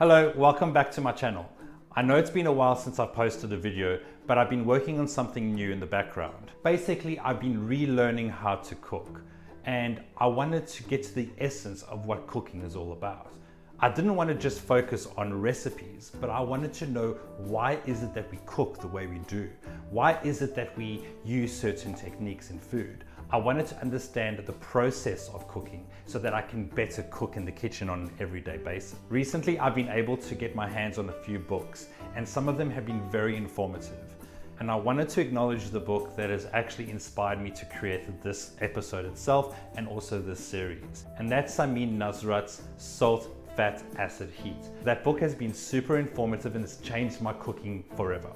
Hello, welcome back to my channel. I know it's been a while since I've posted a video, but I've been working on something new in the background. Basically, I've been relearning how to cook, and I wanted to get to the essence of what cooking is all about. I didn't want to just focus on recipes, but I wanted to know, why is it that we cook the way we do? Why is it that we use certain techniques in food? I wanted to understand the process of cooking so that I can better cook in the kitchen on an everyday basis. Recently, I've been able to get my hands on a few books, and some of them have been very informative. And I wanted to acknowledge the book that has actually inspired me to create this episode itself and also this series. And that's Samin Nosrat's Salt, Fat, Acid, Heat. That book has been super informative and it's changed my cooking forever.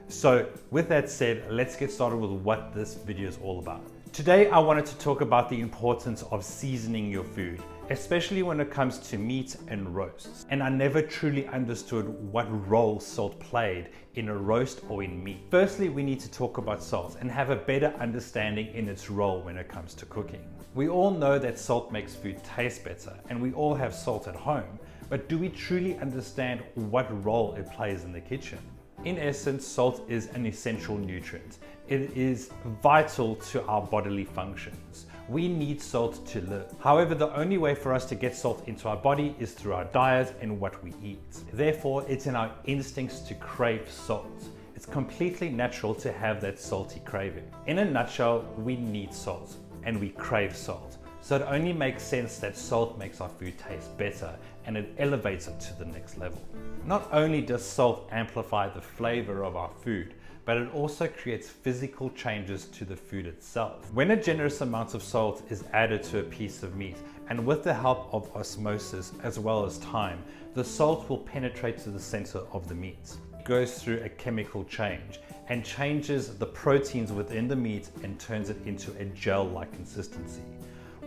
So with that said, let's get started with what this video is all about. Today, I wanted to talk about the importance of seasoning your food, especially when it comes to meat and roasts. And I never truly understood what role salt played in a roast or in meat. Firstly, we need to talk about salt and have a better understanding in its role when it comes to cooking. We all know that salt makes food taste better, and we all have salt at home, but do we truly understand what role it plays in the kitchen? In essence, salt is an essential nutrient. It is vital to our bodily functions. We need salt to live. However, the only way for us to get salt into our body is through our diet and what we eat. Therefore, it's in our instincts to crave salt. It's completely natural to have that salty craving. In a nutshell, we need salt and we crave salt. So it only makes sense that salt makes our food taste better and it elevates it to the next level. Not only does salt amplify the flavor of our food, but it also creates physical changes to the food itself. When a generous amount of salt is added to a piece of meat, and with the help of osmosis as well as time, the salt will penetrate to the center of the meat. It goes through a chemical change and changes the proteins within the meat and turns it into a gel-like consistency.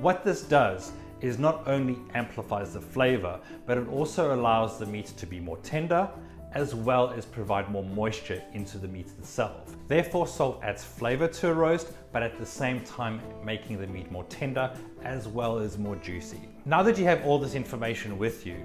What this does is not only amplifies the flavor, but it also allows the meat to be more tender, as well as provide more moisture into the meat itself. Therefore, salt adds flavor to a roast, but at the same time making the meat more tender, as well as more juicy. Now that you have all this information with you,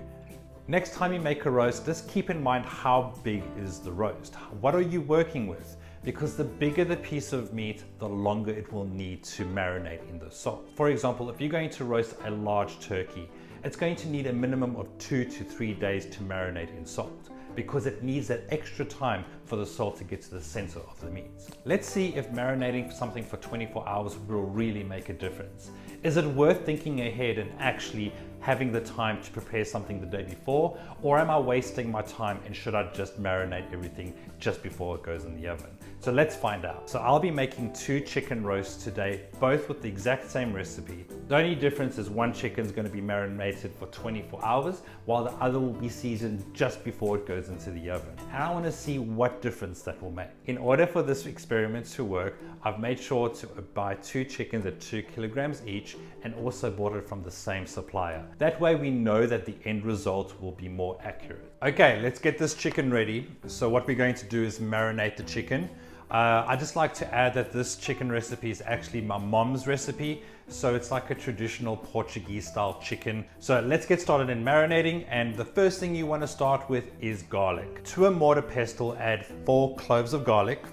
next time you make a roast, just keep in mind, how big is the roast? What are you working with? Because the bigger the piece of meat, the longer it will need to marinate in the salt. For example, if you're going to roast a large turkey, it's going to need a minimum of 2 to 3 days to marinate in salt, because it needs that extra time for the salt to get to the center of the meat. Let's see if marinating something for 24 hours will really make a difference. Is it worth thinking ahead and actually having the time to prepare something the day before, or am I wasting my time and should I just marinate everything just before it goes in the oven? So let's find out. So I'll be making 2 chicken roasts today, both with the exact same recipe. The only difference is one chicken is going to be marinated for 24 hours, while the other will be seasoned just before it goes into the oven. And I want to see what difference that will make. In order for this experiment to work, I've made sure to buy 2 chickens at 2 kilograms each, and also bought it from the same supplier. That way we know that the end result will be more accurate. Okay, let's get this chicken ready. So what we're going to do is marinate the chicken. I just like to add that this chicken recipe is actually my mom's recipe. So it's like a traditional Portuguese style chicken. So let's get started in marinating. And the first thing you want to start with is garlic. To a mortar pestle, add 4 cloves of garlic,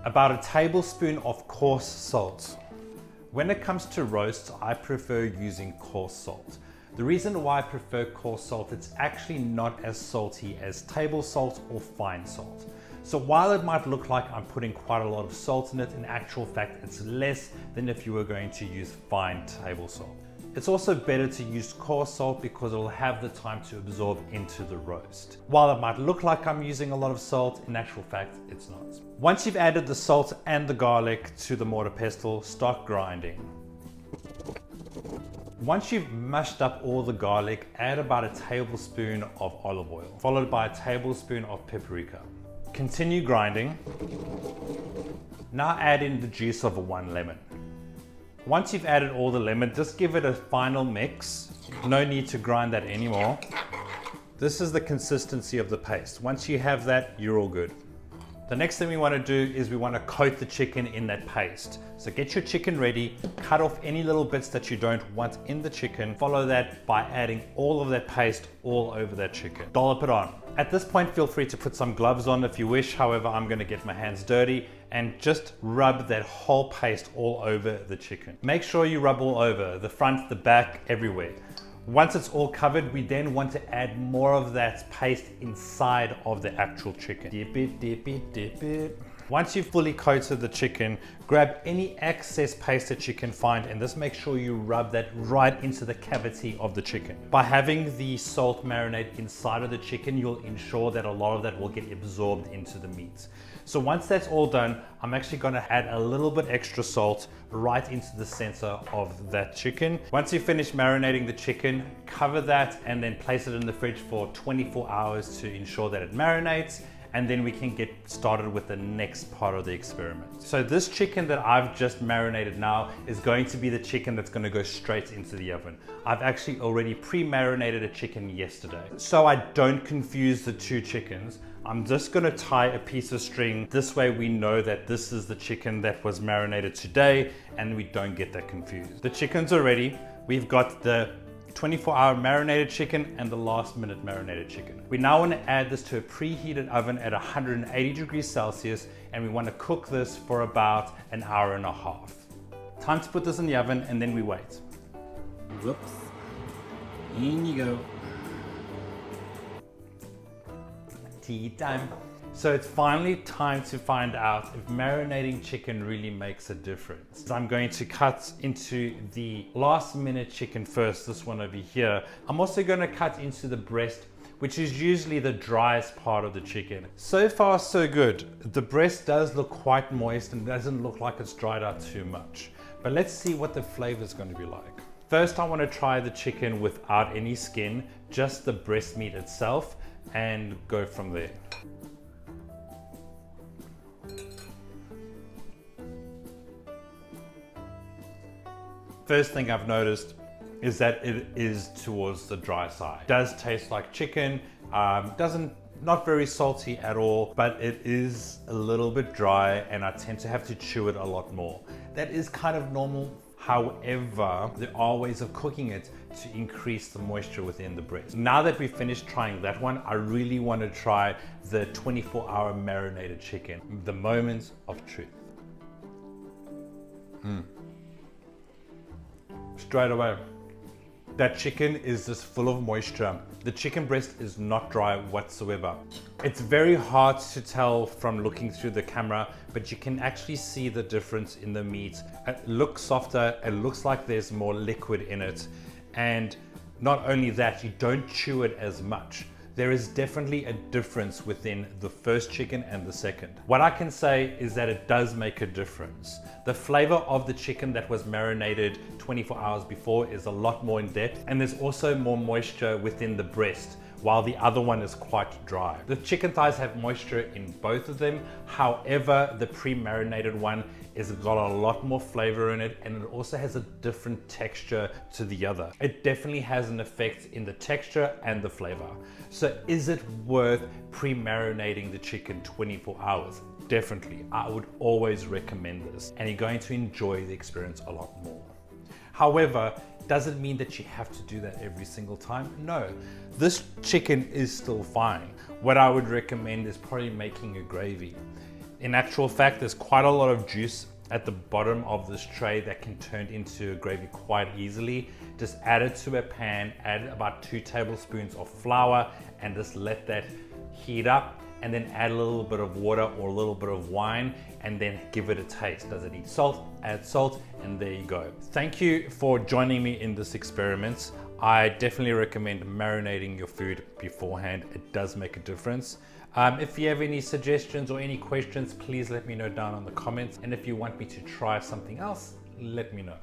about a tablespoon of coarse salt. When it comes to roasts, I prefer using coarse salt. The reason why I prefer coarse salt, it's actually not as salty as table salt or fine salt. So while it might look like I'm putting quite a lot of salt in it, in actual fact, it's less than if you were going to use fine table salt. It's also better to use coarse salt because it will have the time to absorb into the roast. While it might look like I'm using a lot of salt, in actual fact, it's not. Once you've added the salt and the garlic to the mortar pestle, start grinding. Once you've mashed up all the garlic, add about a tablespoon of olive oil, followed by a tablespoon of paprika. Continue grinding. Now add in the juice of 1 lemon. Once you've added all the lemon, just give it a final mix. No need to grind that anymore. This is the consistency of the paste. Once you have that, you're all good. The next thing we want to do is we want to coat the chicken in that paste. So get your chicken ready, cut off any little bits that you don't want in the chicken. Follow that by adding all of that paste all over that chicken. Dollop it on. At this point, feel free to put some gloves on if you wish. However, I'm going to get my hands dirty and just rub that whole paste all over the chicken. Make sure you rub all over, the front, the back, everywhere. Once it's all covered, we then want to add more of that paste inside of the actual chicken. Dip it, dip it, dip it. Once you've fully coated the chicken, grab any excess paste that you can find, and just make sure you rub that right into the cavity of the chicken. By having the salt marinate inside of the chicken, you'll ensure that a lot of that will get absorbed into the meat. So once that's all done, I'm actually going to add a little bit extra salt right into the center of that chicken. Once you finish marinating the chicken, cover that and then place it in the fridge for 24 hours to ensure that it marinates, and then we can get started with the next part of the experiment. So this chicken that I've just marinated now is going to be the chicken that's going to go straight into the oven. I've actually already pre-marinated a chicken yesterday. So I don't confuse the two chickens, I'm just going to tie a piece of string. This way we know that this is the chicken that was marinated today and we don't get that confused. The chickens are ready. We've got the 24-hour marinated chicken and the last minute marinated chicken. We now want to add this to a preheated oven at 180 degrees Celsius, and we want to cook this for about an hour and a half. Time to put this in the oven and then we wait. Whoops. In you go. Tea time. So it's finally time to find out if marinating chicken really makes a difference. I'm going to cut into the last minute chicken first, this one over here. I'm also going to cut into the breast, which is usually the driest part of the chicken. So far so good. The breast does look quite moist and doesn't look like it's dried out too much. But let's see what the flavor is going to be like. First, I want to try the chicken without any skin, just the breast meat itself, and go from there. First thing I've noticed is that it is towards the dry side. It does taste like chicken, not very salty at all, but it is a little bit dry and I tend to have to chew it a lot more. That is kind of normal. However, there are ways of cooking it to increase the moisture within the breast. Now that we've finished trying that one, I really want to try the 24-hour marinated chicken, the moment of truth. Straight away, that chicken is just full of moisture. The chicken breast is not dry whatsoever. It's very hard to tell from looking through the camera, but you can actually see the difference in the meat. It looks softer, it looks like there's more liquid in it. And not only that, you don't chew it as much. There is definitely a difference within the first chicken and the second. What I can say is that it does make a difference. The flavor of the chicken that was marinated 24 hours before is a lot more in depth, and there's also more moisture within the breast, while the other one is quite dry. The chicken thighs have moisture in both of them. However, the pre-marinated one has got a lot more flavor in it, and it also has a different texture to the other. It definitely has an effect in the texture and the flavor. So is it worth pre-marinating the chicken 24 hours? Definitely. I would always recommend this, and you're going to enjoy the experience a lot more. However, does it mean that you have to do that every single time? No. This chicken is still fine. What I would recommend is probably making a gravy. In actual fact, there's quite a lot of juice at the bottom of this tray that can turn into a gravy quite easily. Just add it to a pan, add about 2 tablespoons of flour, and just let that heat up, and then add a little bit of water or a little bit of wine, and then give it a taste. Does it need salt? Add salt, and there you go. Thank you for joining me in this experiment. I definitely recommend marinating your food beforehand. It does make a difference. If you have any suggestions or any questions, please let me know down in the comments. And if you want me to try something else, let me know.